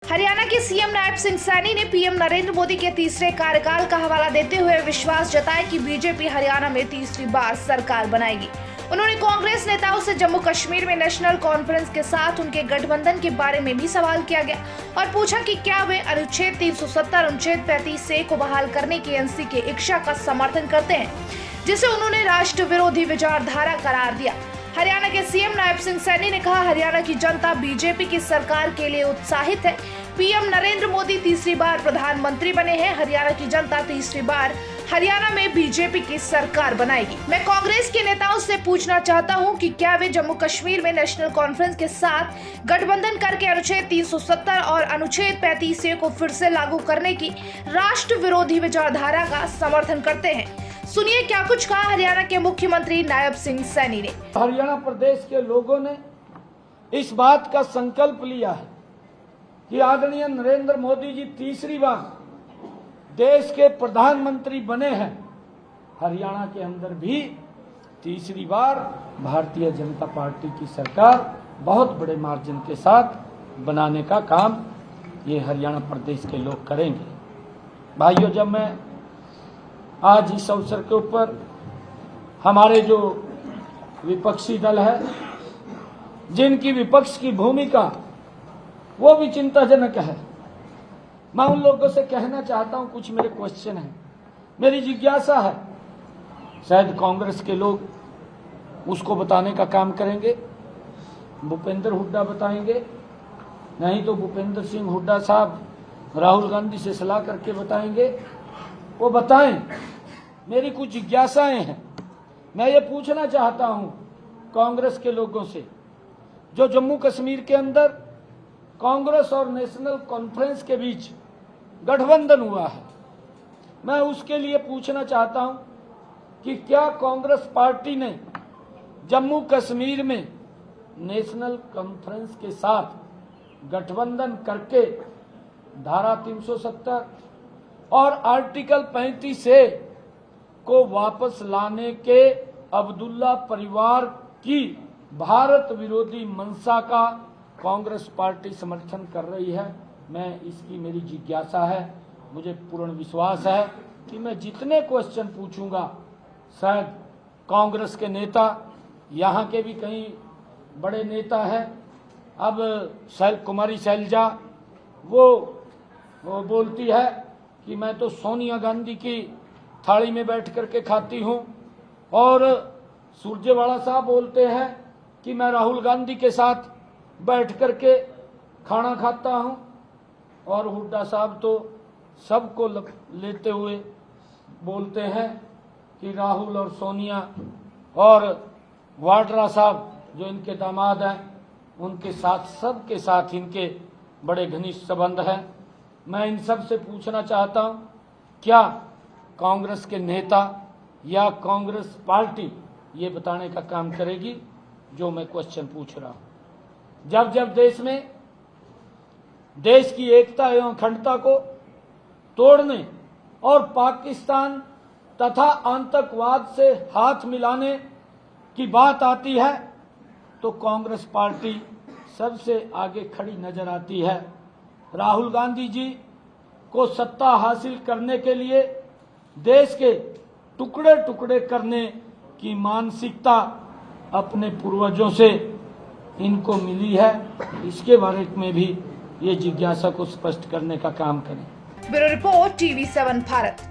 हरियाणा के सीएम नायब सिंह सैनी ने पीएम नरेंद्र मोदी के तीसरे कार्यकाल का हवाला देते हुए विश्वास जताया कि बीजेपी हरियाणा में तीसरी बार सरकार बनाएगी। उन्होंने कांग्रेस नेताओं से जम्मू कश्मीर में नेशनल कॉन्फ्रेंस के साथ उनके गठबंधन के बारे में भी सवाल किया गया और पूछा कि क्या वे अनुच्छेद 370 अनुच्छेद 35A को बहाल करने की एनसी के इच्छा का समर्थन करते हैं, जिसे उन्होंने राष्ट्र विरोधी विचारधारा करार दिया। हरियाणा के सीएम नायब सिंह सैनी ने कहा, हरियाणा की जनता बीजेपी की सरकार के लिए उत्साहित है। पीएम नरेंद्र मोदी तीसरी बार प्रधानमंत्री बने हैं। हरियाणा की जनता तीसरी बार हरियाणा में बीजेपी की सरकार बनाएगी। मैं कांग्रेस के नेताओं से पूछना चाहता हूं कि क्या वे जम्मू कश्मीर में नेशनल कॉन्फ्रेंस के साथ गठबंधन करके अनुच्छेद 370 और अनुच्छेद 35A को फिर से लागू करने की राष्ट्र विरोधी विचारधारा का समर्थन करते हैं। सुनिए क्या कुछ कहा हरियाणा के मुख्यमंत्री नायब सिंह सैनी ने। हरियाणा प्रदेश के लोगों ने इस बात का संकल्प लिया है कि आदरणीय नरेंद्र मोदी जी तीसरी बार देश के प्रधानमंत्री बने हैं। हरियाणा के अंदर भी तीसरी बार भारतीय जनता पार्टी की सरकार बहुत बड़े मार्जिन के साथ बनाने का काम ये हरियाणा प्रदेश के लोग करेंगे। भाइयों, जब मैं आज इस अवसर के ऊपर हमारे जो विपक्षी दल है, जिनकी विपक्ष की भूमिका वो भी चिंताजनक है, मैं उन लोगों से कहना चाहता हूं, कुछ मेरे क्वेश्चन हैं, मेरी जिज्ञासा है। शायद कांग्रेस के लोग उसको बताने का काम करेंगे, भूपेंद्र हुड्डा बताएंगे, नहीं तो भूपेंद्र सिंह हुड्डा साहब राहुल गांधी से सलाह करके बताएंगे, वो बताएं। मेरी कुछ जिज्ञासाएं हैं। मैं ये पूछना चाहता हूं कांग्रेस के लोगों से, जो जम्मू कश्मीर के अंदर कांग्रेस और नेशनल कॉन्फ्रेंस के बीच गठबंधन हुआ है, मैं उसके लिए पूछना चाहता हूं कि क्या कांग्रेस पार्टी ने जम्मू कश्मीर में नेशनल कॉन्फ्रेंस के साथ गठबंधन करके धारा 370 और आर्टिकल 35A को वापस लाने के अब्दुल्ला परिवार की भारत विरोधी मंशा का कांग्रेस पार्टी समर्थन कर रही है? मैं इसकी मेरी जिज्ञासा है। मुझे पूर्ण विश्वास है कि मैं जितने क्वेश्चन पूछूंगा, शायद कांग्रेस के नेता, यहाँ के भी कई बड़े नेता हैं, अब कुमारी शैलजा वो बोलती है कि मैं तो सोनिया गांधी की थाली में बैठ करके खाती हूं, और सुरजेवाला साहब बोलते हैं कि मैं राहुल गांधी के साथ बैठ करके खाना खाता हूं, और हुड्डा साहब तो सबको लेते हुए बोलते हैं कि राहुल और सोनिया और वाड्रा साहब जो इनके दामाद हैं, उनके साथ सबके साथ इनके बड़े घनिष्ठ संबंध हैं। मैं इन सब से पूछना चाहता हूं, क्या कांग्रेस के नेता या कांग्रेस पार्टी ये बताने का काम करेगी जो मैं क्वेश्चन पूछ रहा हूं? जब जब देश में देश की एकता एवं अखंडता को तोड़ने और पाकिस्तान तथा आतंकवाद से हाथ मिलाने की बात आती है, तो कांग्रेस पार्टी सबसे आगे खड़ी नजर आती है। राहुल गांधी जी को सत्ता हासिल करने के लिए देश के टुकड़े टुकड़े करने की मानसिकता अपने पूर्वजों से इनको मिली है। इसके बारे में भी ये जिज्ञासा को स्पष्ट करने का काम करें। Bureau report TV7 Bharat.